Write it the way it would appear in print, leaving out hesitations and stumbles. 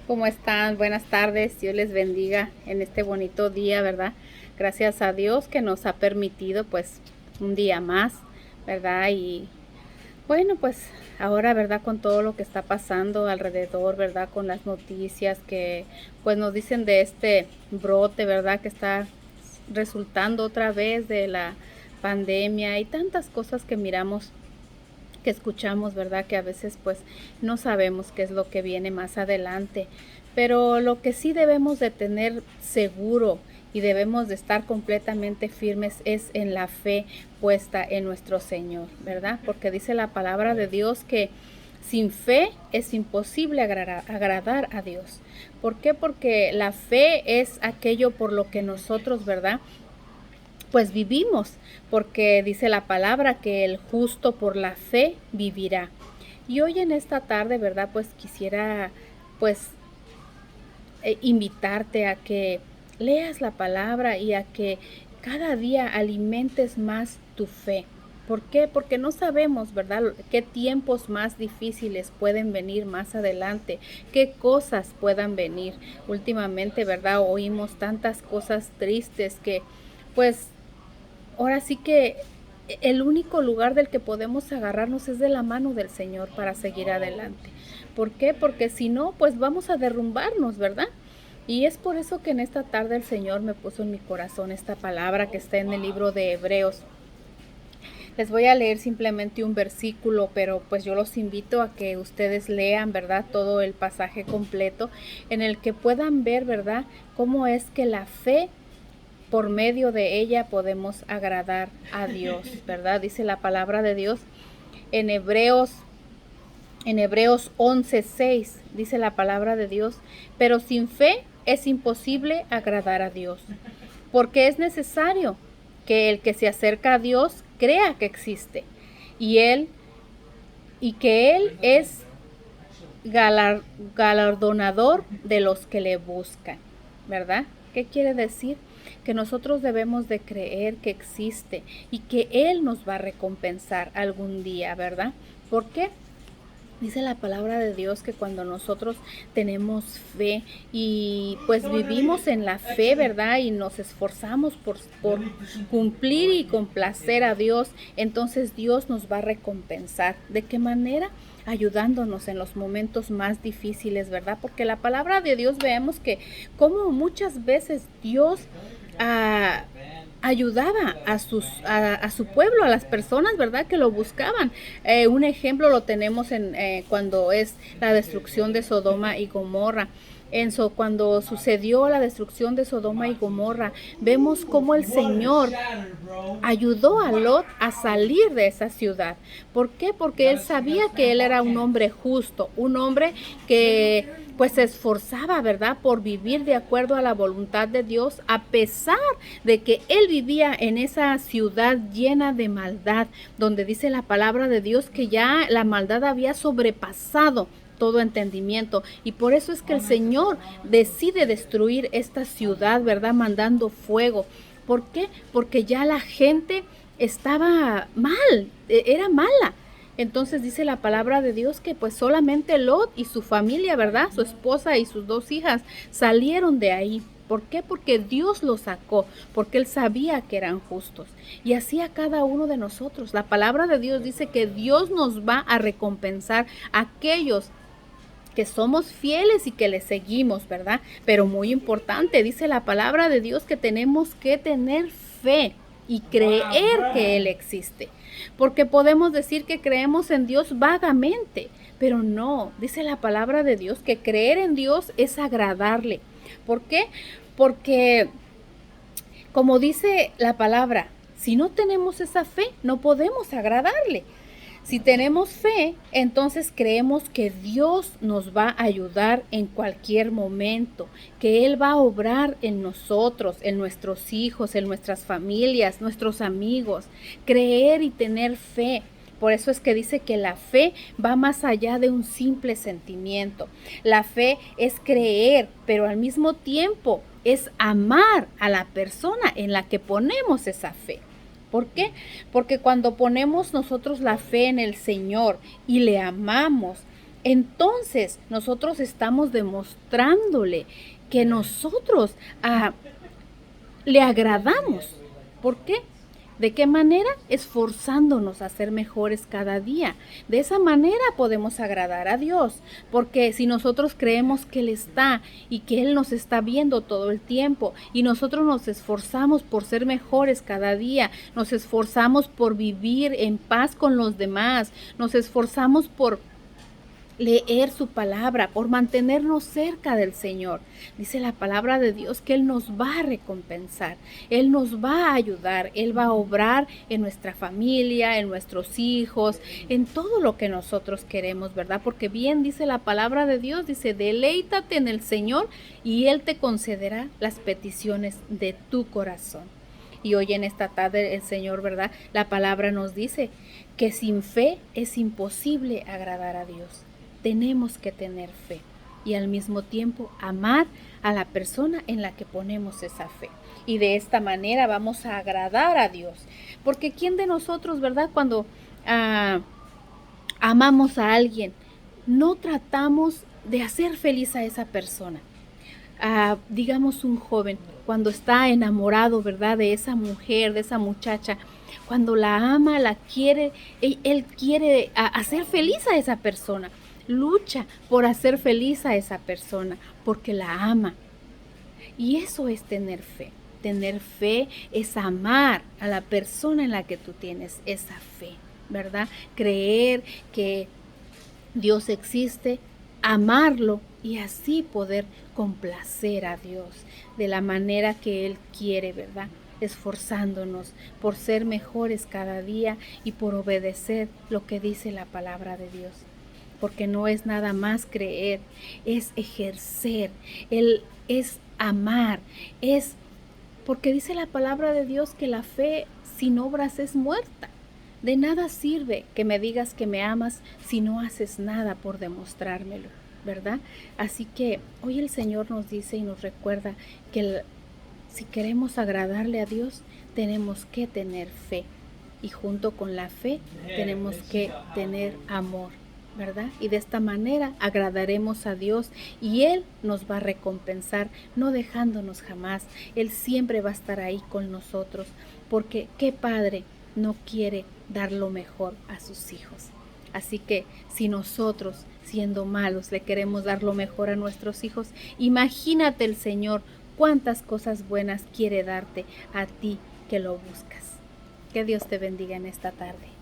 ¿Cómo están? Buenas tardes. Dios les bendiga en este bonito día, ¿verdad? Gracias a Dios que nos ha permitido pues un día más, ¿verdad? Y bueno, pues ahora, ¿verdad? Con todo lo que está pasando alrededor, ¿verdad? Con las noticias que pues nos dicen de este brote, ¿verdad? Que está resultando otra vez de la pandemia y tantas cosas que miramos, que escuchamos, ¿verdad? Que a veces pues no sabemos qué es lo que viene más adelante. Pero lo que sí debemos de tener seguro y debemos de estar completamente firmes es en la fe puesta en nuestro Señor, ¿verdad? Porque dice la palabra de Dios que sin fe es imposible agradar a Dios. ¿Por qué? Porque la fe es aquello por lo que nosotros, ¿verdad? Pues vivimos, porque dice la palabra que el justo por la fe vivirá. Y hoy en esta tarde, ¿verdad? Pues quisiera pues invitarte a que leas la palabra y a que cada día alimentes más tu fe. ¿Por qué? Porque no sabemos, ¿verdad?, qué tiempos más difíciles pueden venir más adelante, qué cosas puedan venir. Últimamente, ¿verdad?, oímos tantas cosas tristes que, pues, ahora sí que el único lugar del que podemos agarrarnos es de la mano del Señor para seguir adelante. ¿Por qué? Porque si no, pues vamos a derrumbarnos, ¿verdad? Y es por eso que en esta tarde el Señor me puso en mi corazón esta palabra que está en el libro de Hebreos. Les voy a leer simplemente un versículo, pero pues yo los invito a que ustedes lean, ¿verdad?, todo el pasaje completo, en el que puedan ver, ¿verdad?, cómo es que la fe, por medio de ella podemos agradar a Dios, ¿verdad? Dice la palabra de Dios en Hebreos 11:6, dice la palabra de Dios, pero sin fe es imposible agradar a Dios, porque es necesario que el que se acerca a Dios crea que existe y que él es galardonador de los que le buscan, ¿verdad? ¿Qué quiere decir? Que nosotros debemos de creer que existe y que Él nos va a recompensar algún día, ¿verdad? ¿Por qué? Dice la palabra de Dios que cuando nosotros tenemos fe y pues vivimos en la fe, ¿verdad? Y nos esforzamos por cumplir y complacer a Dios, entonces Dios nos va a recompensar. ¿De qué manera? Ayudándonos en los momentos más difíciles, ¿verdad? Porque la palabra de Dios vemos que como muchas veces Dios ah, ayudaba a su pueblo, a las personas, ¿verdad?, que lo buscaban. Un ejemplo lo tenemos en cuando es la destrucción de Sodoma y Gomorra. Cuando sucedió la destrucción de Sodoma y Gomorra, vemos cómo el Señor ayudó a Lot a salir de esa ciudad. ¿Por qué? Porque él sabía que él era un hombre justo, un hombre que pues se esforzaba, ¿verdad?, por vivir de acuerdo a la voluntad de Dios, a pesar de que él vivía en esa ciudad llena de maldad, donde dice la palabra de Dios que ya la maldad había sobrepasado todo entendimiento. Y por eso es que el Señor decide destruir esta ciudad, ¿verdad?, mandando fuego. ¿Por qué? Porque ya la gente estaba mal, era mala. Entonces dice la palabra de Dios que pues solamente Lot y su familia, ¿verdad?, su esposa y sus 2 hijas salieron de ahí. ¿Por qué? Porque Dios los sacó, porque Él sabía que eran justos. Y así a cada uno de nosotros. La palabra de Dios dice que Dios nos va a recompensar a aquellos que somos fieles y que le seguimos, ¿verdad? Pero muy importante, dice la palabra de Dios que tenemos que tener fe y creer que Él existe. Porque podemos decir que creemos en Dios vagamente, pero no, dice la palabra de Dios que creer en Dios es agradarle. ¿Por qué? Porque, como dice la palabra, si no tenemos esa fe, no podemos agradarle. Si tenemos fe, entonces creemos que Dios nos va a ayudar en cualquier momento, que Él va a obrar en nosotros, en nuestros hijos, en nuestras familias, nuestros amigos. Creer y tener fe. Por eso es que dice que la fe va más allá de un simple sentimiento. La fe es creer, pero al mismo tiempo es amar a la persona en la que ponemos esa fe. ¿Por qué? Porque cuando ponemos nosotros la fe en el Señor y le amamos, entonces nosotros estamos demostrándole que nosotros le agradamos. ¿Por qué? ¿De qué manera? Esforzándonos a ser mejores cada día. De esa manera podemos agradar a Dios, porque si nosotros creemos que Él está y que Él nos está viendo todo el tiempo y nosotros nos esforzamos por ser mejores cada día, nos esforzamos por vivir en paz con los demás, nos esforzamos por leer su palabra, por mantenernos cerca del Señor. Dice la palabra de Dios que Él nos va a recompensar, Él nos va a ayudar, Él va a obrar en nuestra familia, en nuestros hijos, en todo lo que nosotros queremos, ¿verdad? Porque bien dice la palabra de Dios, dice, deleítate en el Señor y Él te concederá las peticiones de tu corazón. Y hoy en esta tarde el Señor, ¿verdad? La palabra nos dice que sin fe es imposible agradar a Dios. Tenemos que tener fe y al mismo tiempo amar a la persona en la que ponemos esa fe. Y de esta manera vamos a agradar a Dios. Porque ¿quién de nosotros, verdad? Cuando amamos a alguien, no tratamos de hacer feliz a esa persona. Digamos un joven, cuando está enamorado, ¿verdad? De esa mujer, de esa muchacha, cuando la ama, la quiere, él quiere hacer feliz a esa persona. Lucha por hacer feliz a esa persona porque la ama. Y eso es tener fe. Tener fe es amar a la persona en la que tú tienes esa fe, ¿verdad? Creer que Dios existe, amarlo y así poder complacer a Dios de la manera que Él quiere, ¿verdad? Esforzándonos por ser mejores cada día y por obedecer lo que dice la palabra de Dios. Porque no es nada más creer, es ejercer, es amar, es porque dice la palabra de Dios que la fe sin obras es muerta. De nada sirve que me digas que me amas si no haces nada por demostrármelo, ¿verdad? Así que hoy el Señor nos dice y nos recuerda que si queremos agradarle a Dios, tenemos que tener fe. Y junto con la fe tenemos que tener amor, ¿verdad? Y de esta manera agradaremos a Dios y Él nos va a recompensar, no dejándonos jamás. Él siempre va a estar ahí con nosotros, porque qué padre no quiere dar lo mejor a sus hijos. Así que si nosotros, siendo malos, le queremos dar lo mejor a nuestros hijos, imagínate el Señor cuántas cosas buenas quiere darte a ti que lo buscas. Que Dios te bendiga en esta tarde.